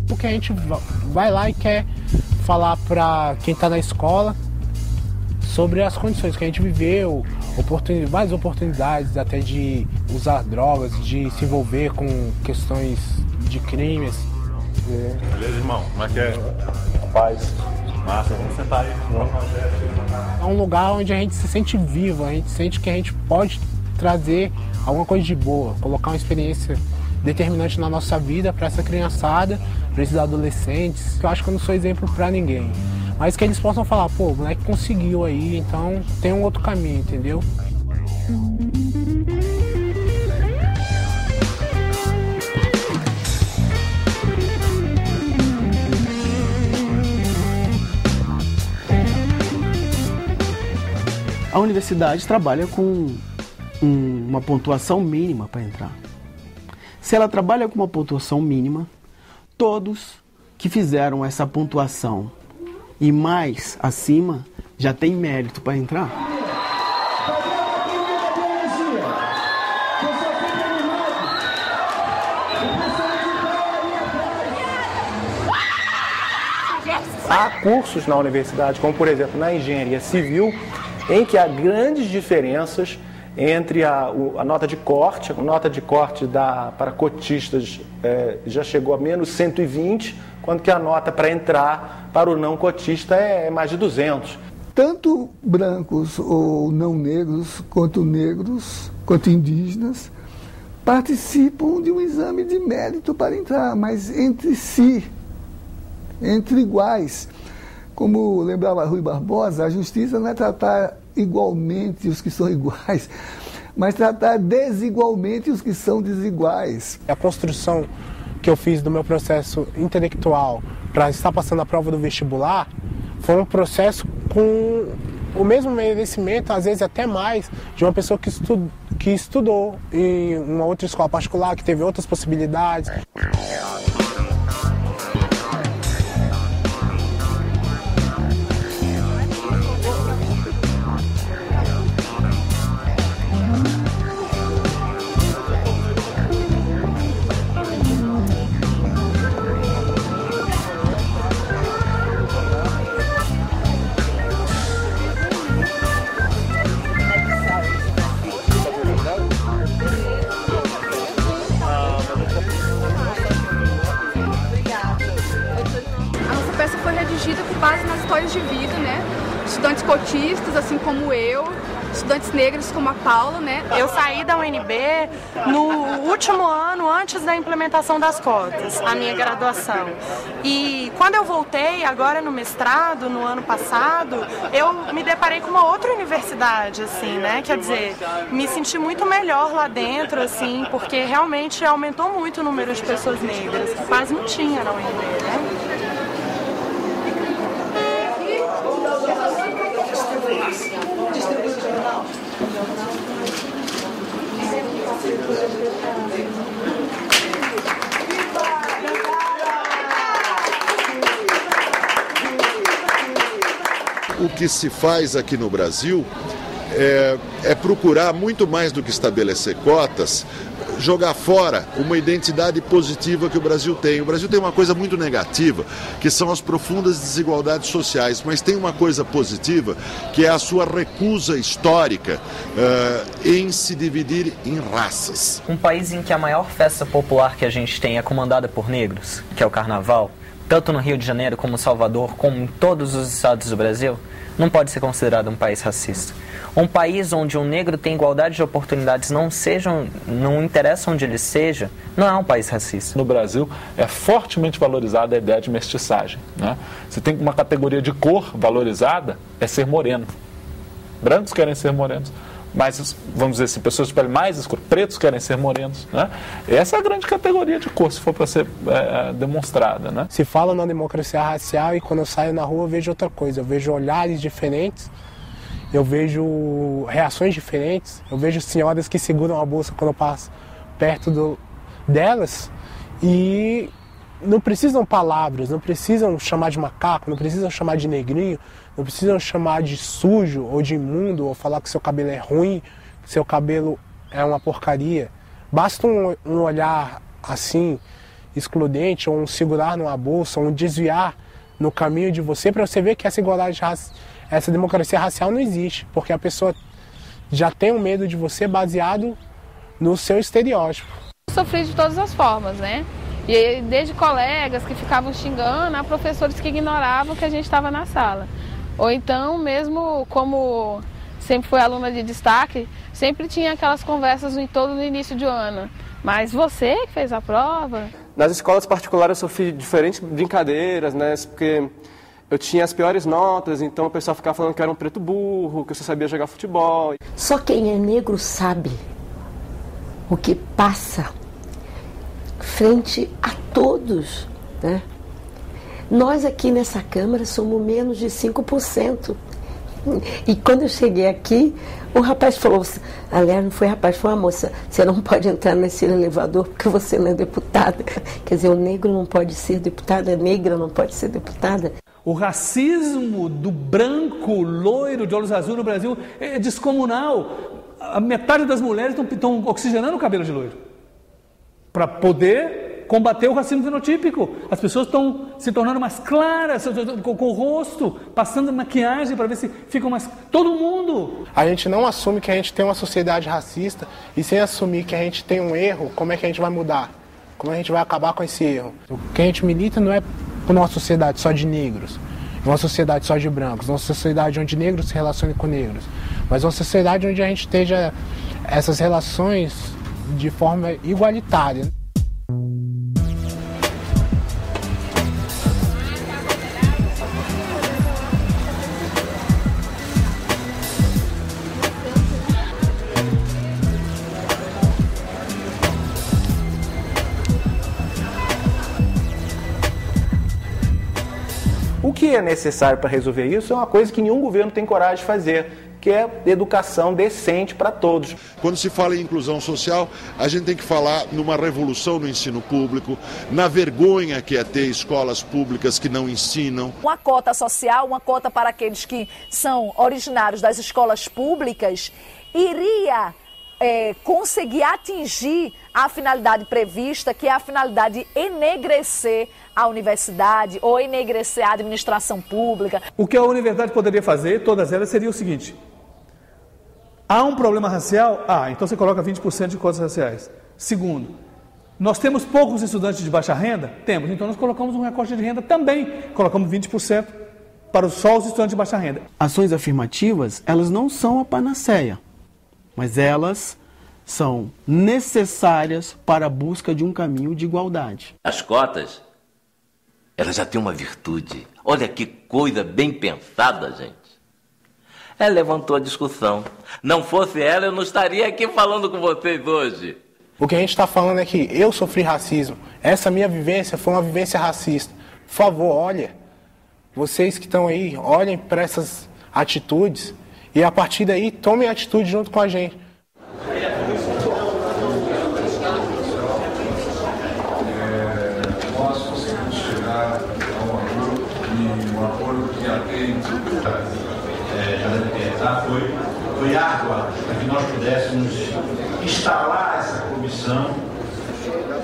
Porque a gente vai lá e quer falar para quem está na escola sobre as condições que a gente viveu, várias oportunidades até de usar drogas, de se envolver com questões de crimes. Beleza, irmão? Como é que é? Paz. Massa, vamos sentar aí. É um lugar onde a gente se sente vivo, a gente sente que a gente pode trazer alguma coisa de boa, colocar uma experiência determinante na nossa vida para essa criançada, para esses adolescentes. Eu acho que eu não sou exemplo para ninguém, mas que eles possam falar, pô, o moleque conseguiu aí, então tem um outro caminho, entendeu? A universidade trabalha com uma pontuação mínima para entrar. Se ela trabalha com uma pontuação mínima, todos que fizeram essa pontuação e mais acima já tem mérito para entrar. Há cursos na universidade, como por exemplo na engenharia civil, em que há grandes diferenças entre a nota de corte. A nota de corte para cotistas já chegou a menos 120, quanto que a nota para entrar para o não cotista é mais de 200. Tanto brancos ou não negros, quanto indígenas, participam de um exame de mérito para entrar, mas entre si, entre iguais. Como lembrava Rui Barbosa, a justiça não é tratar igualmente os que são iguais, mas tratar desigualmente os que são desiguais. A construção que eu fiz do meu processo intelectual para estar passando a prova do vestibular foi um processo com o mesmo merecimento, às vezes até mais, de uma pessoa que estudou em uma outra escola particular, que teve outras possibilidades. Com base nas histórias de vida, né? Estudantes cotistas, assim como eu, estudantes negros como a Paula, né? Eu saí da UNB no último ano, antes da implementação das cotas, a minha graduação. E quando eu voltei, agora no mestrado, no ano passado, eu me deparei com uma outra universidade, assim, né? Quer dizer, me senti muito melhor lá dentro, assim, porque realmente aumentou muito o número de pessoas negras, que quase não tinha na UNB, né? O que se faz aqui no Brasil é procurar, muito mais do que estabelecer cotas, jogar fora uma identidade positiva que o Brasil tem. O Brasil tem uma coisa muito negativa, que são as profundas desigualdades sociais, mas tem uma coisa positiva, que é a sua recusa histórica em se dividir em raças. Um país em que a maior festa popular que a gente tem é comandada por negros, que é o Carnaval, tanto no Rio de Janeiro como Salvador, como em todos os estados do Brasil, não pode ser considerado um país racista. Um país onde um negro tem igualdade de oportunidades, não interessa onde ele seja, não é um país racista. No Brasil é fortemente valorizada a ideia de mestiçagem, né? Você tem uma categoria de cor valorizada, é ser moreno. Brancos querem ser morenos, mas, vamos dizer assim, pessoas de pele mais escura, pretos querem ser morenos, né? Essa é a grande categoria de cor, se for para ser demonstrada, né? Se fala na democracia racial e quando eu saio na rua eu vejo outra coisa, eu vejo olhares diferentes, eu vejo reações diferentes, eu vejo senhoras que seguram a bolsa quando eu passo perto delas e não precisam palavras, não precisam chamar de macaco, não precisam chamar de negrinho, não precisam chamar de sujo ou de imundo, ou falar que seu cabelo é ruim, que seu cabelo é uma porcaria. Basta um olhar assim, excludente, ou um segurar numa bolsa, ou um desviar no caminho de você, para você ver que essa igualdade, essa democracia racial não existe, porque a pessoa já tem um medo de você baseado no seu estereótipo. Eu sofri de todas as formas, né? E desde colegas que ficavam xingando, a professores que ignoravam que a gente estava na sala. Ou então, mesmo como sempre fui aluna de destaque, sempre tinha aquelas conversas no início de ano. Mas você que fez a prova? Nas escolas particulares eu sofri diferentes brincadeiras, né? Porque eu tinha as piores notas, então o pessoal ficava falando que eu era um preto burro, que eu só sabia jogar futebol. Só quem é negro sabe o que passa frente a todos, né? Nós aqui nessa Câmara somos menos de 5%. E quando eu cheguei aqui, o rapaz falou, aliás, não foi rapaz, foi uma moça, você não pode entrar nesse elevador porque você não é deputada. Quer dizer, o negro não pode ser deputada, a negra não pode ser deputada. O racismo do branco, loiro, de olhos azuis no Brasil é descomunal. A metade das mulheres estão oxigenando o cabelo de loiro para poder combater o racismo fenotípico. As pessoas estão se tornando mais claras, com o rosto, passando maquiagem para ver se ficam mais... Todo mundo! A gente não assume que a gente tem uma sociedade racista, e sem assumir que a gente tem um erro, como é que a gente vai mudar? Como a gente vai acabar com esse erro? O que a gente milita não é por uma sociedade só de negros, uma sociedade só de brancos, uma sociedade onde negros se relacionem com negros, mas uma sociedade onde a gente esteja essas relações de forma igualitária. O que é necessário para resolver isso é uma coisa que nenhum governo tem coragem de fazer, que é educação decente para todos. Quando se fala em inclusão social, a gente tem que falar numa revolução no ensino público, na vergonha que é ter escolas públicas que não ensinam. Uma cota social, uma cota para aqueles que são originários das escolas públicas, iria conseguir atingir a finalidade prevista, que é a finalidade de enegrecer a universidade ou enegrecer a administração pública. O que a universidade poderia fazer, todas elas, seria o seguinte: há um problema racial? Então você coloca 20% de cotas raciais. Segundo, nós temos poucos estudantes de baixa renda? Temos, então nós colocamos um recorte de renda também, colocamos 20% para só os estudantes de baixa renda. Ações afirmativas, elas não são a panaceia, mas elas são necessárias para a busca de um caminho de igualdade. As cotas, elas já têm uma virtude. Olha que coisa bem pensada, gente. Ela levantou a discussão. Não fosse ela, eu não estaria aqui falando com vocês hoje. O que a gente está falando é que eu sofri racismo. Essa minha vivência foi uma vivência racista. Por favor, olha. Vocês que estão aí, olhem para essas atitudes e a partir daí tomem atitude junto com a gente. Nós conseguimos chegar a um acordo e um acordo que atende. Foi árdua para que nós pudéssemos instalar essa comissão.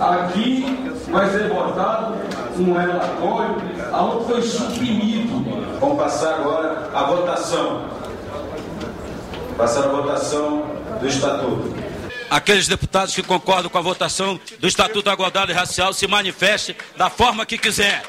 Aqui vai ser votado um relatório onde foi suprimido. Vamos passar agora a votação. Passar a votação do Estatuto. Aqueles deputados que concordam com a votação do Estatuto da Igualdade Racial se manifestem da forma que quiser.